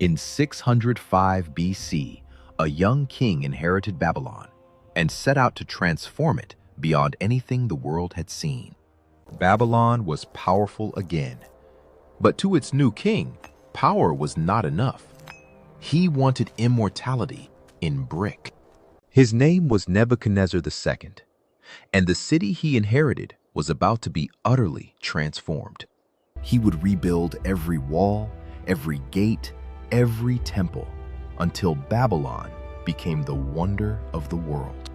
In 605 BC, a young king inherited Babylon and set out to transform it beyond anything the world had seen. Babylon was powerful again, but to its new king, power was not enough. He wanted immortality in brick. His name was Nebuchadnezzar II, and the city he inherited was about to be utterly transformed. He would rebuild every wall, every gate, every temple, until Babylon became the wonder of the world.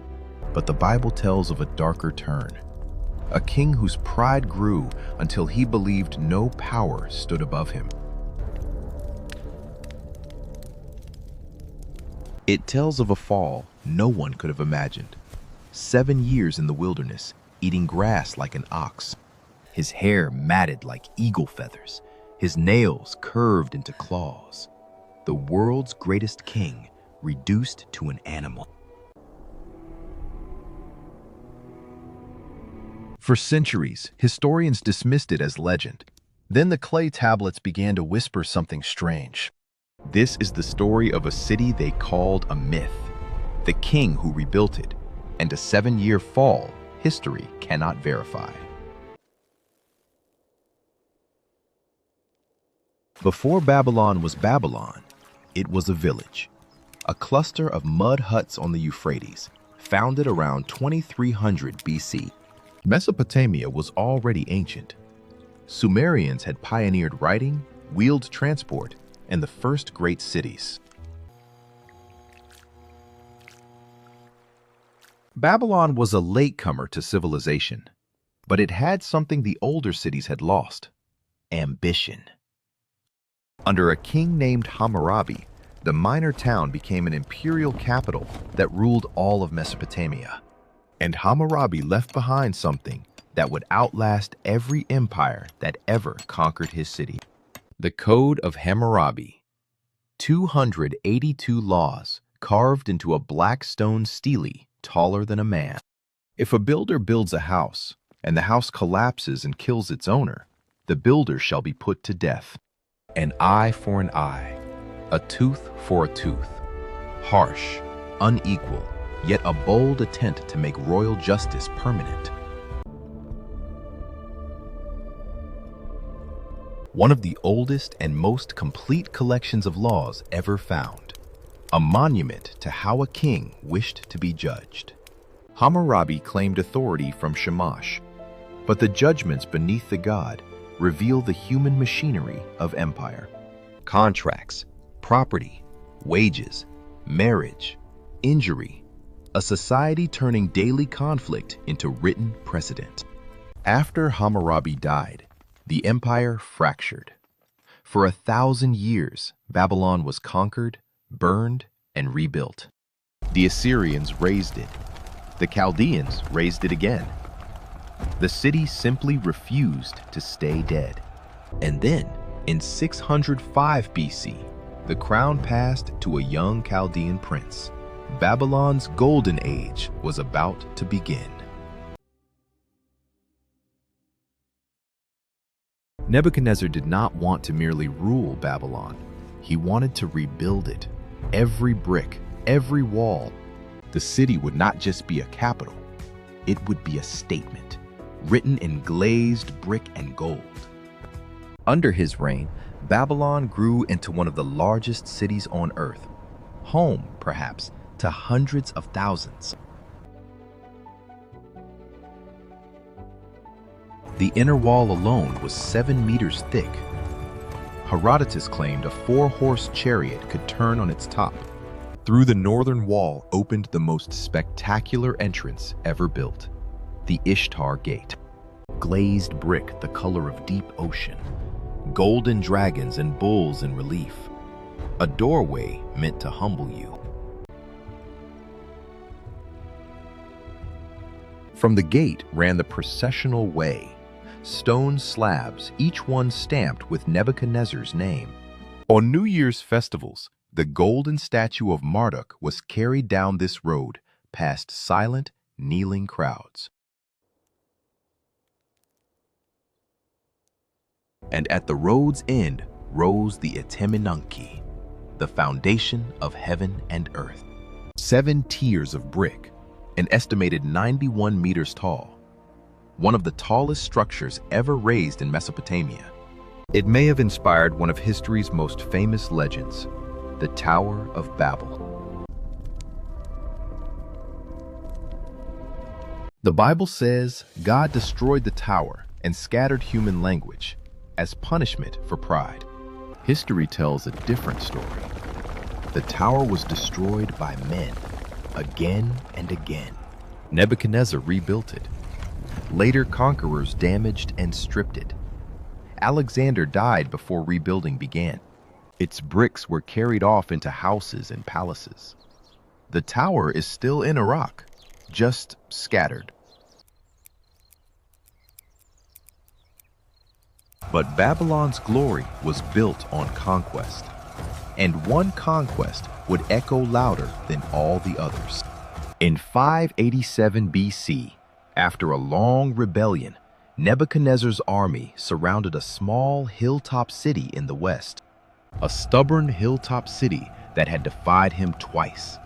But the Bible tells of a darker turn, a king whose pride grew until he believed no power stood above him. It tells of a fall no one could have imagined. 7 years in the wilderness, eating grass like an ox, his hair matted like eagle feathers, his nails curved into claws. The world's greatest king reduced to an animal. For centuries, historians dismissed it as legend. Then the clay tablets began to whisper something strange. This is the story of a city they called a myth, the king who rebuilt it, and a 7-year fall history cannot verify. Before Babylon was Babylon, it was a village, a cluster of mud huts on the Euphrates, founded around 2300 BC. Mesopotamia was already ancient. Sumerians had pioneered writing, wheeled transport, and the first great cities. Babylon was a latecomer to civilization, but it had something the older cities had lost: ambition. Under a king named Hammurabi, the minor town became an imperial capital that ruled all of Mesopotamia. And Hammurabi left behind something that would outlast every empire that ever conquered his city. The Code of Hammurabi. 282 laws carved into a black stone stele taller than a man. If a builder builds a house, and the house collapses and kills its owner, the builder shall be put to death. An eye for an eye, a tooth for a tooth. Harsh, unequal, yet a bold attempt to make royal justice permanent. One of the oldest and most complete collections of laws ever found, a monument to how a king wished to be judged. Hammurabi claimed authority from Shamash, but the judgments beneath the god reveal the human machinery of empire. Contracts, property, wages, marriage, injury, a society turning daily conflict into written precedent. After Hammurabi died, the empire fractured. For 1,000 years, Babylon was conquered, burned, and rebuilt. The Assyrians razed it. The Chaldeans razed it again. The city simply refused to stay dead. And then, in 605 BC, the crown passed to a young Chaldean prince. Babylon's golden age was about to begin. Nebuchadnezzar did not want to merely rule Babylon. He wanted to rebuild it. Every brick, every wall. The city would not just be a capital, it would be a statement, written in glazed brick and gold. Under his reign, Babylon grew into one of the largest cities on earth, home, perhaps, to hundreds of thousands. The inner wall alone was 7 meters thick. Herodotus claimed a 4-horse chariot could turn on its top. Through the northern wall opened the most spectacular entrance ever built, the Ishtar Gate. Glazed brick the color of deep ocean, golden dragons and bulls in relief. A doorway meant to humble you. From the gate ran the processional way, stone slabs, each one stamped with Nebuchadnezzar's name. On New Year's festivals, the golden statue of Marduk was carried down this road, past silent, kneeling crowds. And at the road's end rose the Etemenanki, the foundation of heaven and earth. 7 tiers of brick, an estimated 91 meters tall, one of the tallest structures ever raised in Mesopotamia. It may have inspired one of history's most famous legends, the Tower of Babel. The Bible says God destroyed the tower and scattered human language as punishment for pride. History tells a different story. The tower was destroyed by men again and again. Nebuchadnezzar rebuilt it. Later conquerors damaged and stripped it. Alexander died before rebuilding began. Its bricks were carried off into houses and palaces. The tower is still in Iraq, just scattered. But Babylon's glory was built on conquest, and one conquest would echo louder than all the others. In 587 BC, after a long rebellion, Nebuchadnezzar's army surrounded a small hilltop city in the west, a stubborn hilltop city that had defied him twice.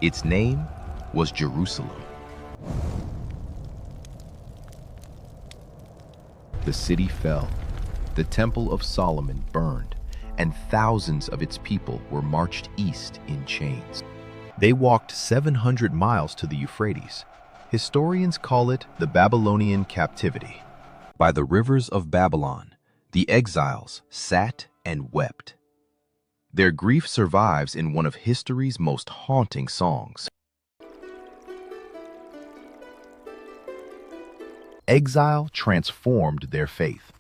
Its name was Jerusalem. The city fell, the Temple of Solomon burned, and thousands of its people were marched east in chains. They walked 700 miles to the Euphrates. Historians call it the Babylonian captivity. By the rivers of Babylon, the exiles sat and wept. Their grief survives in one of history's most haunting songs. Exile transformed their faith.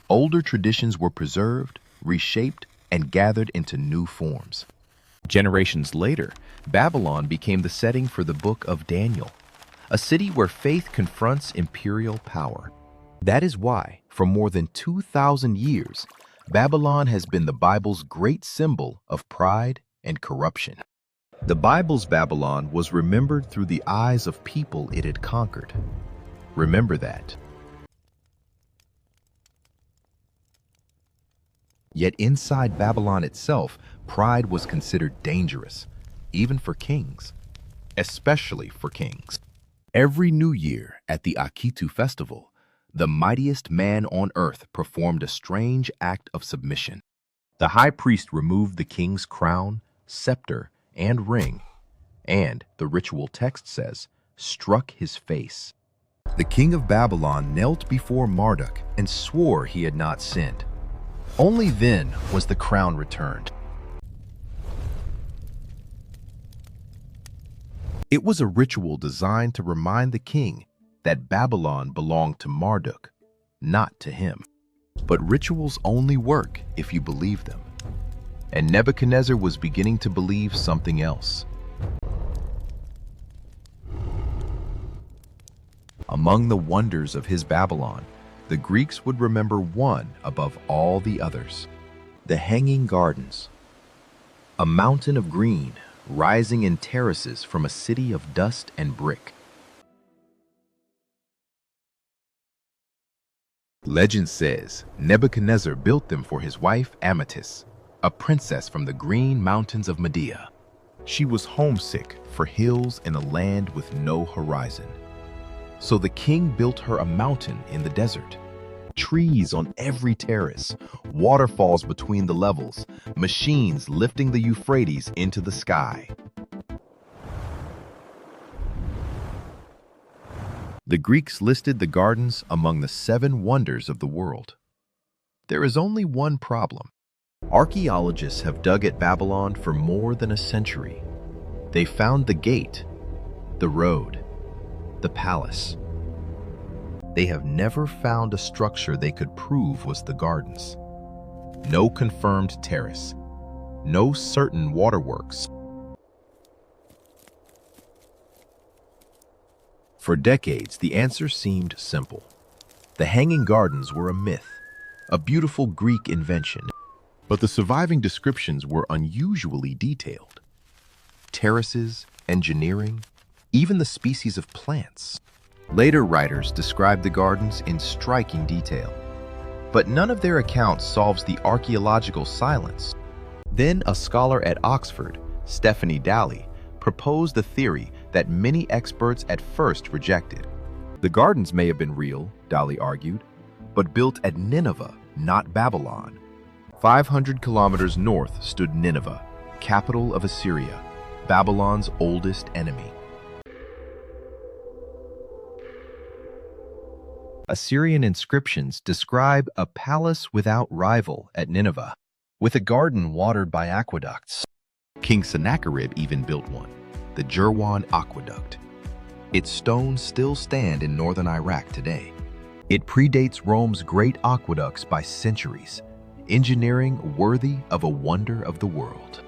Older traditions were preserved, reshaped, and gathered into new forms. Generations later, Babylon became the setting for the Book of Daniel, a city where faith confronts imperial power. That is why, for more than 2,000 years, Babylon has been the Bible's great symbol of pride and corruption. The Bible's Babylon was remembered through the eyes of people it had conquered. Remember that. Yet inside Babylon itself, pride was considered dangerous, even for kings, especially for kings. Every New Year at the Antiquity festival, the mightiest man on earth performed a strange act of submission. The high priest removed the king's crown, scepter, and ring, and, the ritual text says, struck his face. The king of Babylon knelt before Marduk and swore he had not sinned. Only then was the crown returned. It was a ritual designed to remind the king that Babylon belonged to Marduk, not to him. But rituals only work if you believe them. And Nebuchadnezzar was beginning to believe something else. Among the wonders of his Babylon, the Greeks would remember one above all the others: the Hanging Gardens, a mountain of green rising in terraces from a city of dust and brick. Legend says Nebuchadnezzar built them for his wife Amethyst, a princess from the green mountains of Media. She was homesick for hills in a land with no horizon. So the king built her a mountain in the desert. Trees on every terrace, waterfalls between the levels, machines lifting the Euphrates into the sky. The Greeks listed the gardens among the 7 wonders of the world. There is only one problem. Archaeologists have dug at Babylon for more than a century. They found the gate, the road, the palace. They have never found a structure they could prove was the gardens. No confirmed terrace, no certain waterworks. For decades, the answer seemed simple. The Hanging Gardens were a myth, a beautiful Greek invention, but the surviving descriptions were unusually detailed. Terraces, engineering, even the species of plants. Later writers described the gardens in striking detail, but none of their accounts solves the archaeological silence. Then a scholar at Oxford, Stephanie Dalley, proposed a theory that many experts at first rejected. The gardens may have been real, Dalley argued, but built at Nineveh, not Babylon. 500 kilometers north stood Nineveh, capital of Assyria, Babylon's oldest enemy. Assyrian inscriptions describe a palace without rival at Nineveh, with a garden watered by aqueducts. King Sennacherib even built one, the Jirwan Aqueduct. Its stones still stand in northern Iraq today. It predates Rome's great aqueducts by centuries, engineering worthy of a wonder of the world.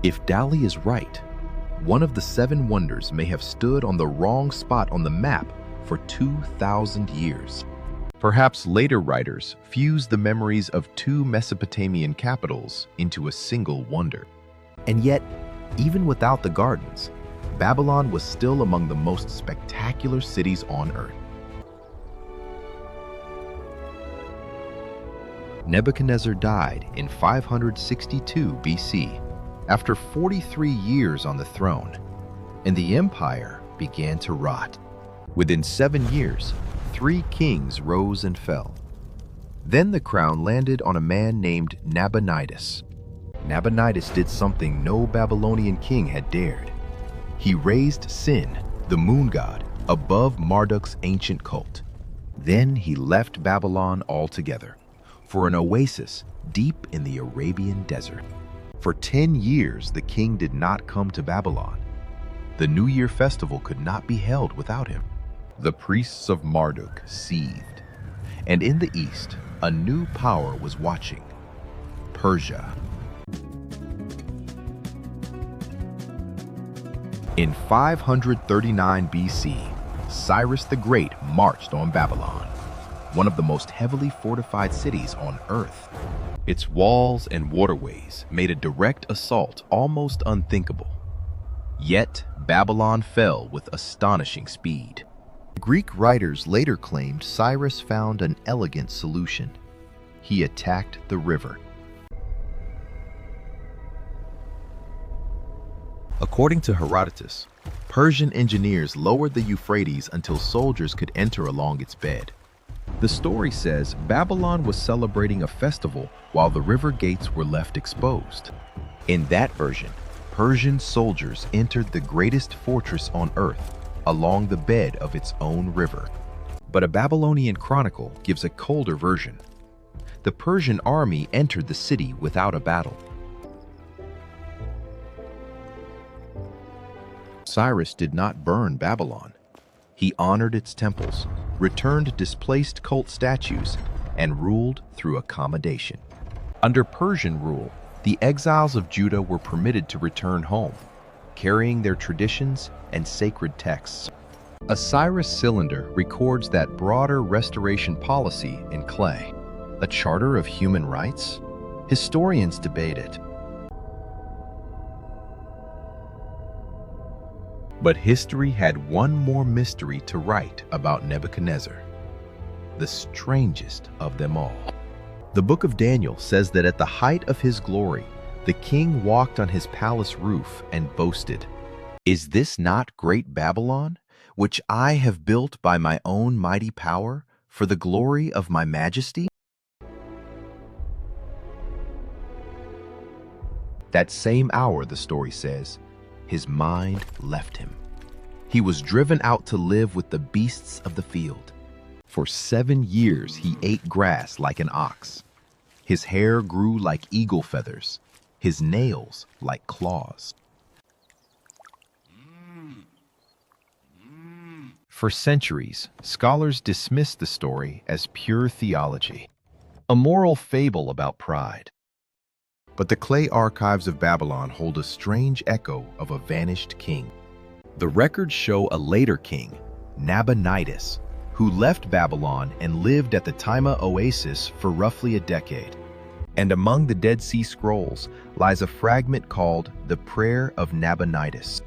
If Dalley is right, one of the 7 wonders may have stood on the wrong spot on the map for 2,000 years. Perhaps later writers fused the memories of 2 Mesopotamian capitals into a single wonder. And yet, even without the gardens, Babylon was still among the most spectacular cities on Earth. Nebuchadnezzar died in 562 BC, after 43 years on the throne, and the empire began to rot. Within 7 years, 3 kings rose and fell. Then the crown landed on a man named Nabonidus. Nabonidus did something no Babylonian king had dared. He raised Sin, the moon god, above Marduk's ancient cult. Then he left Babylon altogether, for an oasis deep in the Arabian desert. For 10 years, the king did not come to Babylon. The New Year festival could not be held without him. The priests of Marduk seethed, and in the east, a new power was watching: Persia. In 539 BC, Cyrus the Great marched on Babylon, one of the most heavily fortified cities on Earth. Its walls and waterways made a direct assault almost unthinkable. Yet, Babylon fell with astonishing speed. Greek writers later claimed Cyrus found an elegant solution. He attacked the river. According to Herodotus, Persian engineers lowered the Euphrates until soldiers could enter along its bed. The story says Babylon was celebrating a festival while the river gates were left exposed. In that version, Persian soldiers entered the greatest fortress on earth along the bed of its own river. But a Babylonian chronicle gives a colder version. The Persian army entered the city without a battle. Cyrus did not burn Babylon. He honored its temples, returned displaced cult statues, and ruled through accommodation. Under Persian rule, the exiles of Judah were permitted to return home, carrying their traditions and sacred texts. A Cyrus cylinder records that broader restoration policy in clay. A charter of human rights? Historians debate it. But history had one more mystery to write about Nebuchadnezzar, the strangest of them all. The book of Daniel says that at the height of his glory, the king walked on his palace roof and boasted, "Is this not great Babylon, which I have built by my own mighty power for the glory of my majesty?" That same hour, the story says, his mind left him. He was driven out to live with the beasts of the field. For 7 years he ate grass like an ox. His hair grew like eagle feathers, his nails like claws. For centuries, scholars dismissed the story as pure theology, a moral fable about pride. But the clay archives of Babylon hold a strange echo of a vanished king. The records show a later king, Nabonidus, who left Babylon and lived at the Tema oasis for roughly a decade. And among the Dead Sea Scrolls lies a fragment called the Prayer of Nabonidus.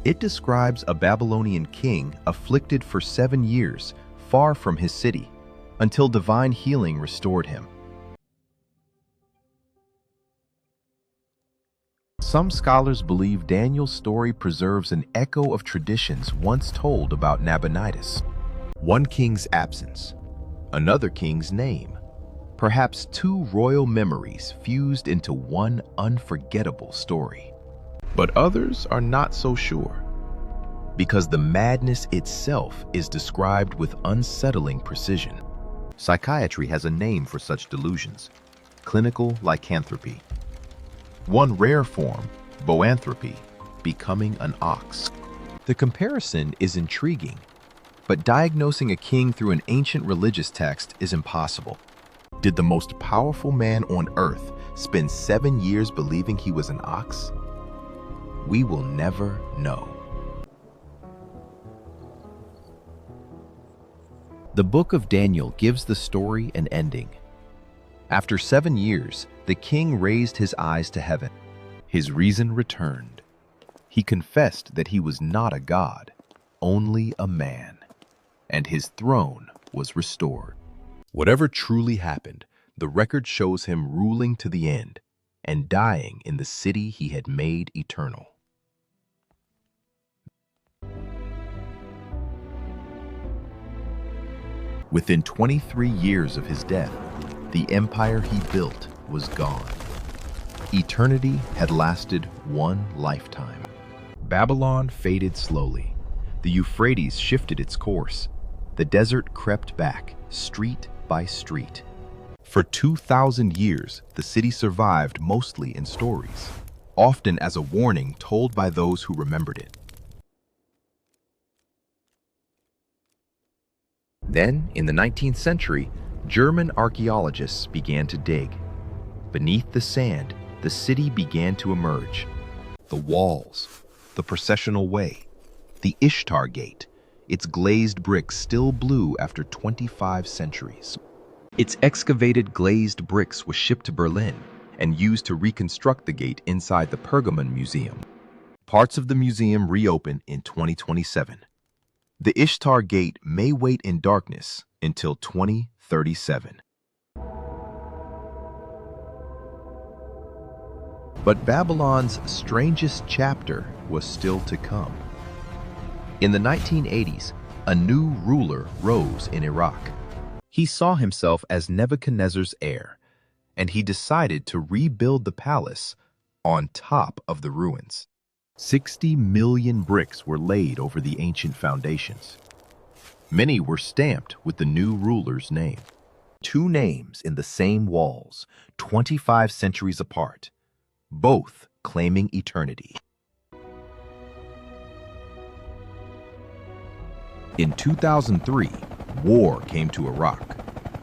It describes a Babylonian king afflicted for 7 years, far from his city. until divine healing restored him. Some scholars believe Daniel's story preserves an echo of traditions once told about Nabonidus. One king's absence, another king's name, perhaps two royal memories fused into one unforgettable story. But others are not so sure, because the madness itself is described with unsettling precision. Psychiatry has a name for such delusions: clinical lycanthropy. One rare form, boanthropy, becoming an ox. The comparison is intriguing, but diagnosing a king through an ancient religious text is impossible. Did the most powerful man on earth spend 7 years believing he was an ox? We will never know. The book of Daniel gives the story an ending. After 7 years, the king raised his eyes to heaven. His reason returned. He confessed that he was not a god, only a man, and his throne was restored. Whatever truly happened, the record shows him ruling to the end and dying in the city he had made eternal. Within 23 years of his death, the empire he built was gone. Eternity had lasted one lifetime. Babylon faded slowly. The Euphrates shifted its course. The desert crept back, street by street. For 2,000 years, the city survived mostly in stories, often as a warning told by those who remembered it. Then, in the 19th century, German archaeologists began to dig. Beneath the sand, the city began to emerge. The walls, the processional way, the Ishtar Gate, its glazed bricks still blue after 25 centuries. Its excavated glazed bricks was shipped to Berlin and used to reconstruct the gate inside the Pergamon Museum. Parts of the museum reopen in 2027. The Ishtar Gate may wait in darkness until 2037. But Babylon's strangest chapter was still to come. In the 1980s, a new ruler rose in Iraq. He saw himself as Nebuchadnezzar's heir, and he decided to rebuild the palace on top of the ruins. 60 million bricks were laid over the ancient foundations. Many were stamped with the new ruler's name. 2 names in the same walls, 25 centuries apart, both claiming eternity. In 2003, war came to Iraq,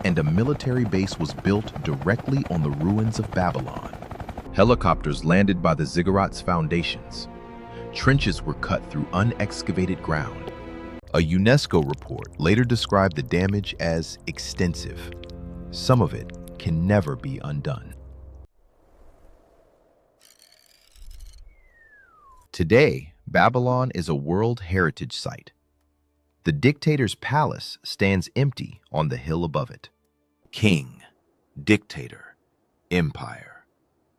and a military base was built directly on the ruins of Babylon. Helicopters landed by the ziggurat's foundations. Trenches were cut through unexcavated ground. A UNESCO report later described the damage as extensive. Some of it can never be undone. Today, Babylon is a World Heritage Site. The dictator's palace stands empty on the hill above it. King, dictator, empire.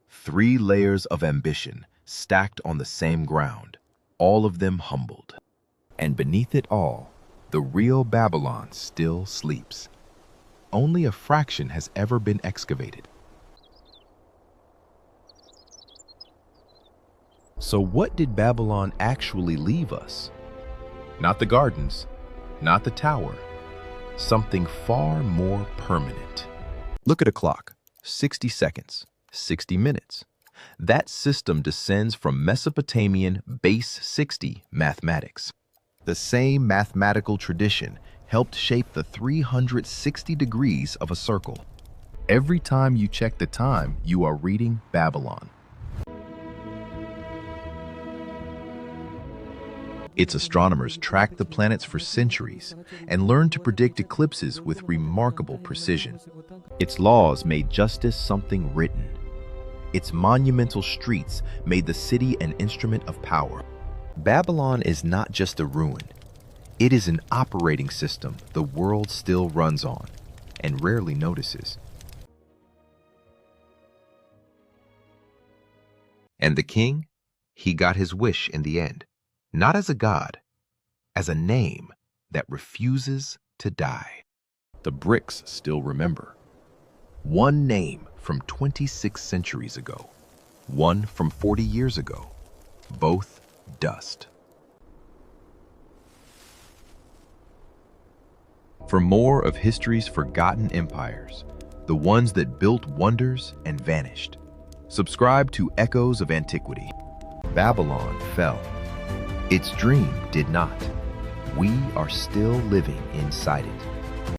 3 layers of ambition stacked on the same ground, all of them humbled. And beneath it all, the real Babylon still sleeps. Only a fraction has ever been excavated. So what did Babylon actually leave us? Not the gardens, not the tower, something far more permanent. Look at a clock, 60 seconds, 60 minutes. That system descends from Mesopotamian base 60 mathematics. The same mathematical tradition helped shape the 360 degrees of a circle. Every time you check the time, you are reading Babylon. Its astronomers tracked the planets for centuries and learned to predict eclipses with remarkable precision. Its laws made justice something written. Its monumental streets made the city an instrument of power. Babylon is not just a ruin. It is an operating system the world still runs on. and rarely notices. And the king, he got his wish in the end, not as a god, as a name that refuses to die. The bricks still remember. One name from 26 centuries ago, one from 40 years ago, both dust. For more of history's forgotten empires, the ones that built wonders and vanished, subscribe to Echoes of Antiquity. Babylon fell. Its dream did not. We are still living inside it.